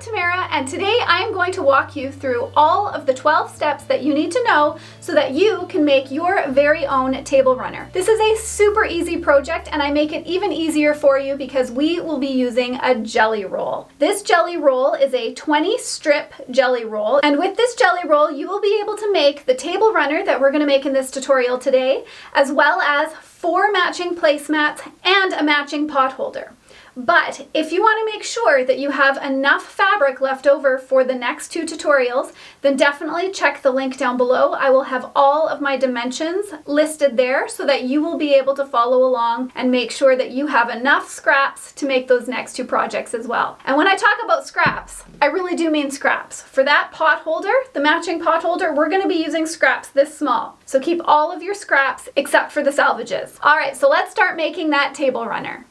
I'm Tamara, and today I am going to walk you through all of the 12 steps that you need to know so that you can make your very own table runner. This is a super easy project, and I make it even easier for you because we will be using a jelly roll. This jelly roll is a 20 strip jelly roll, and with this jelly roll you will be able to make the table runner that we're going to make in this tutorial today, as well as 4 matching placemats and a matching pot holder. But if you want to make sure that you have enough fabric left over for the next 2 tutorials, then definitely check the link down below. I will have all of my dimensions listed there so that you will be able to follow along and make sure that you have enough scraps to make those next 2 projects as well. And when I talk about scraps, I really do mean scraps. For that pot holder, the matching pot holder, we're going to be using scraps this small. So keep all of your scraps except for the salvages. All right, so let's start making that table runner.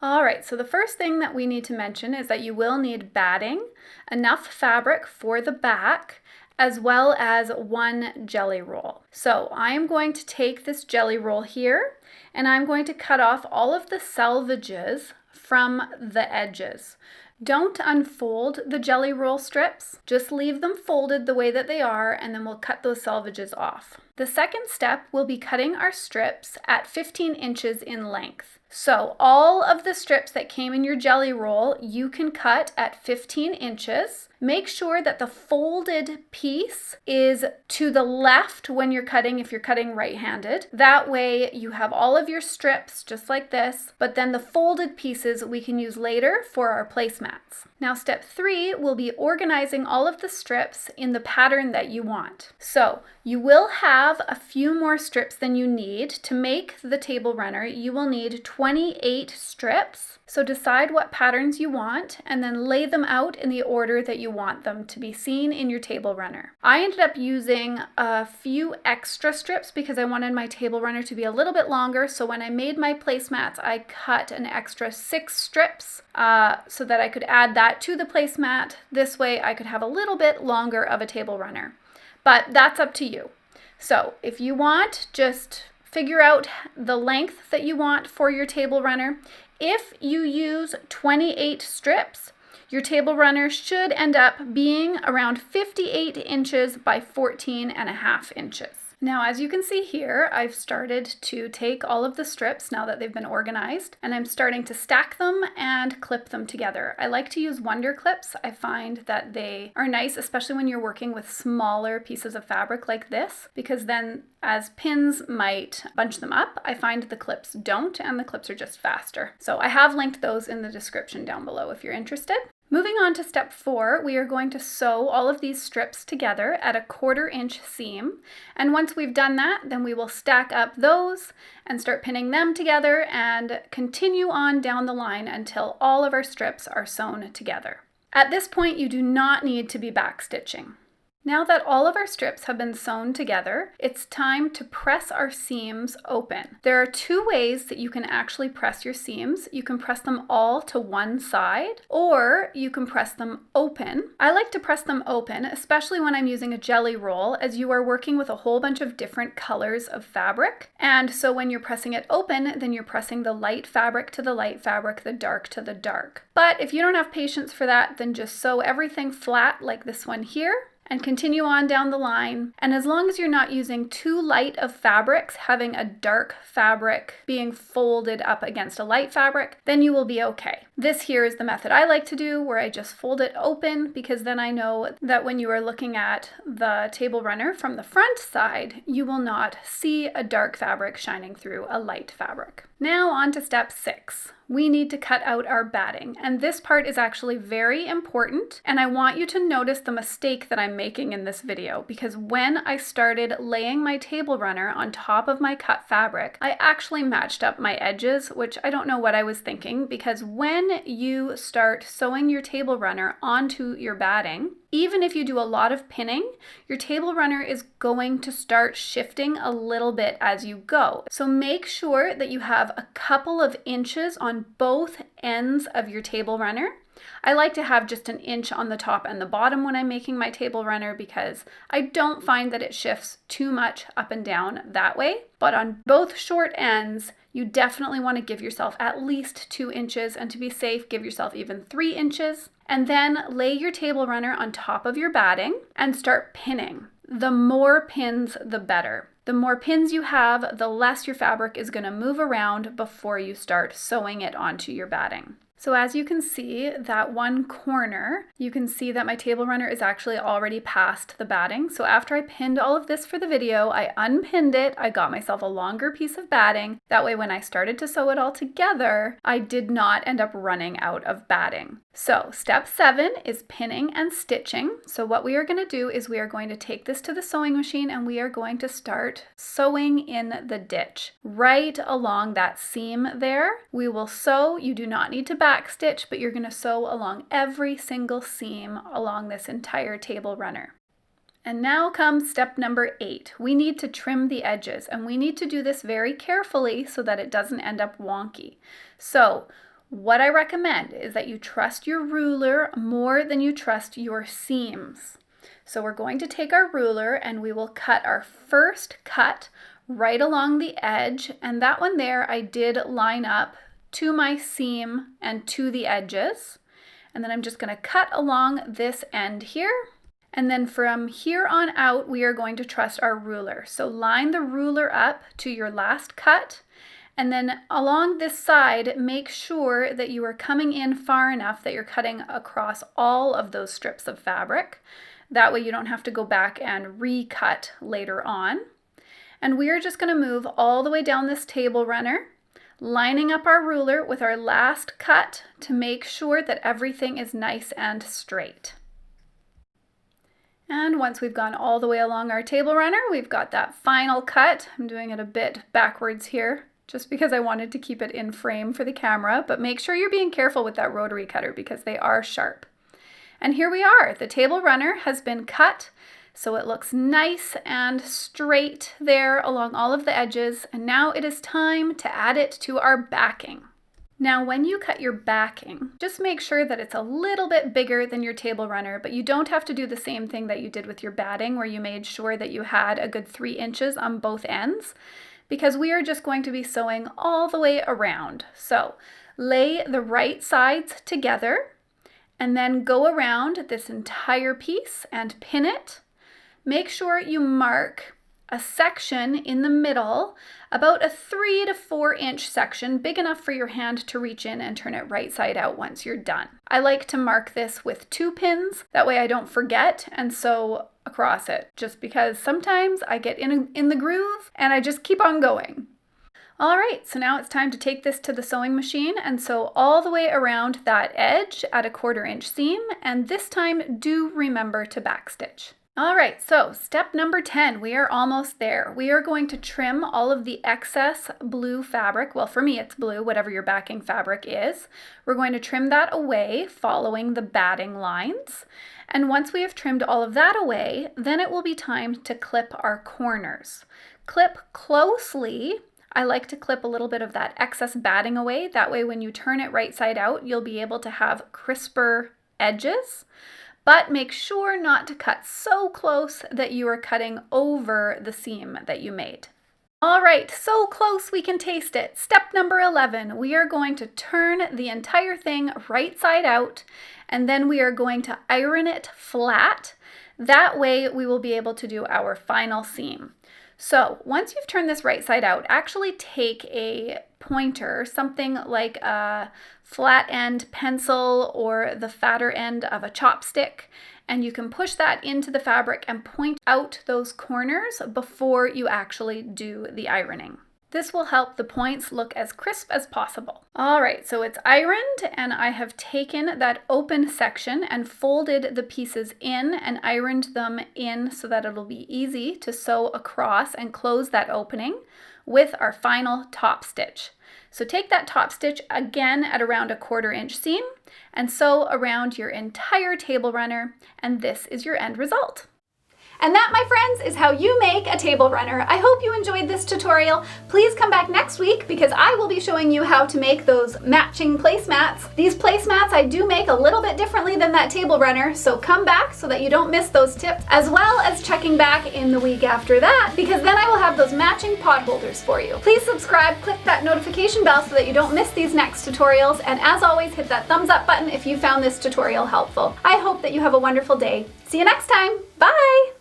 Alright, so the first thing that we need to mention is that you will need batting, enough fabric for the back, as well as 1 jelly roll. So I am going to take this jelly roll here, and I'm going to cut off all of the salvages from the edges. Don't unfold the jelly roll strips, just leave them folded the way that they are, and then we'll cut those salvages off. The second step will be cutting our strips at 15 inches in length. So all of the strips that came in your jelly roll, you can cut at 15 inches. Make sure that the folded piece is to the left when you're cutting, if you're cutting right-handed. That way you have all of your strips just like this, but then the folded pieces we can use later for our placemats. Now step 3 will be organizing all of the strips in the pattern that you want. So you will have a few more strips than you need. To make the table runner, you will need 28 strips. So decide what patterns you want and then lay them out in the order that you want them to be seen in your table runner. I ended up using a few extra strips because I wanted my table runner to be a little bit longer. So when I made my placemats, I cut an extra 6 strips so that I could add that to the placemat. This way I could have a little bit longer of a table runner. But that's up to you. So if you want, just figure out the length that you want for your table runner. If you use 28 strips, your table runner should end up being around 58 inches by 14.5 inches. Now, as you can see here, I've started to take all of the strips now that they've been organized, and I'm starting to stack them and clip them together. I like to use Wonder Clips. I find that they are nice, especially when you're working with smaller pieces of fabric like this, because then as pins might bunch them up, I find the clips don't, and the clips are just faster. So I have linked those in the description down below if you're interested. Moving on to step 4, we are going to sew all of these strips together at a 1/4 inch seam. And once we've done that, then we will stack up those and start pinning them together and continue on down the line until all of our strips are sewn together. At this point, you do not need to be backstitching. Now that all of our strips have been sewn together, it's time to press our seams open. There are 2 ways that you can actually press your seams. You can press them all to one side, or you can press them open. I like to press them open, especially when I'm using a jelly roll, as you are working with a whole bunch of different colors of fabric. And so when you're pressing it open, then you're pressing the light fabric to the light fabric, the dark to the dark. But if you don't have patience for that, then just sew everything flat like this one here, and continue on down the line. And as long as you're not using too light of fabrics, having a dark fabric being folded up against a light fabric, then you will be okay. This here is the method I like to do, where I just fold it open, because then I know that when you are looking at the table runner from the front side, you will not see a dark fabric shining through a light fabric. Now on to step 6. We need to cut out our batting, and this part is actually very important, and I want you to notice the mistake that I'm making in this video, because when I started laying my table runner on top of my cut fabric, I actually matched up my edges, which I don't know what I was thinking, because when you start sewing your table runner onto your batting, even if you do a lot of pinning, your table runner is going to start shifting a little bit as you go. So make sure that you have a couple of inches on both ends of your table runner. I like to have just an inch on the top and the bottom when I'm making my table runner because I don't find that it shifts too much up and down that way. But on both short ends, You definitely want to give yourself at least 2 inches, and to be safe, give yourself even 3 inches. And then lay your table runner on top of your batting and start pinning. The more pins, the better. The more pins you have, the less your fabric is going to move around before you start sewing it onto your batting. So as you can see, that one corner, you can see that my table runner is actually already past the batting. So after I pinned all of this for the video, I unpinned it. I got myself a longer piece of batting. That way when I started to sew it all together, I did not end up running out of batting. So step 7 is pinning and stitching. So what we are going to do is we are going to take this to the sewing machine and we are going to start sewing in the ditch. Right along that seam there, we will sew. You do not need to back stitch, but you're going to sew along every single seam along this entire table runner. And now comes step number 8. We need to trim the edges, and we need to do this very carefully so that it doesn't end up wonky. So what I recommend is that you trust your ruler more than you trust your seams. So we're going to take our ruler and we will cut our first cut right along the edge, and that one there I did line up to my seam and to the edges. And then I'm just going to cut along this end here. And then from here on out, we are going to trust our ruler. So line the ruler up to your last cut. And then along this side, make sure that you are coming in far enough that you're cutting across all of those strips of fabric. That way you don't have to go back and recut later on. And we are just going to move all the way down this table runner, lining up our ruler with our last cut to make sure that everything is nice and straight. And once we've gone all the way along our table runner, we've got that final cut. I'm doing it a bit backwards here, just because I wanted to keep it in frame for the camera, but make sure you're being careful with that rotary cutter because they are sharp. And here we are. The table runner has been cut, so it looks nice and straight there along all of the edges. And now it is time to add it to our backing. Now, when you cut your backing, just make sure that it's a little bit bigger than your table runner, but you don't have to do the same thing that you did with your batting, where you made sure that you had a good 3 inches on both ends, because we are just going to be sewing all the way around. So lay the right sides together and then go around this entire piece and pin it. Make sure you mark a section in the middle, about a 3 to 4 inch section, big enough for your hand to reach in and turn it right side out once you're done. I like to mark this with 2 pins, that way I don't forget and sew across it, just because sometimes I get in the groove and I just keep on going. All right, so now it's time to take this to the sewing machine and sew all the way around that edge at a 1/4 inch seam, and this time do remember to backstitch. All right, so step number 10, we are almost there. We are going to trim all of the excess blue fabric. Well, for me, it's blue, whatever your backing fabric is. We're going to trim that away following the batting lines. And once we have trimmed all of that away, then it will be time to clip our corners. Clip closely. I like to clip a little bit of that excess batting away. That way, when you turn it right side out, you'll be able to have crisper edges. But make sure not to cut so close that you are cutting over the seam that you made. All right, so close we can taste it. Step number 11, we are going to turn the entire thing right side out, and then we are going to iron it flat. That way we will be able to do our final seam. So once you've turned this right side out, actually take a pointer, something like a flat end pencil or the fatter end of a chopstick, and you can push that into the fabric and point out those corners before you actually do the ironing. This will help the points look as crisp as possible. All right, so it's ironed, and I have taken that open section and folded the pieces in and ironed them in so that it'll be easy to sew across and close that opening with our final top stitch. So take that top stitch again at around a 1/4 inch seam and sew around your entire table runner, and this is your end result. And that, my friends, is how you make a table runner. I hope you enjoyed this tutorial. Please come back next week because I will be showing you how to make those matching placemats. These placemats I do make a little bit differently than that table runner, so come back so that you don't miss those tips, as well as checking back in the week after that, because then I will have those matching pot holders for you. Please subscribe, click that notification bell so that you don't miss these next tutorials, and as always, hit that thumbs up button if you found this tutorial helpful. I hope that you have a wonderful day. See you next time. Bye!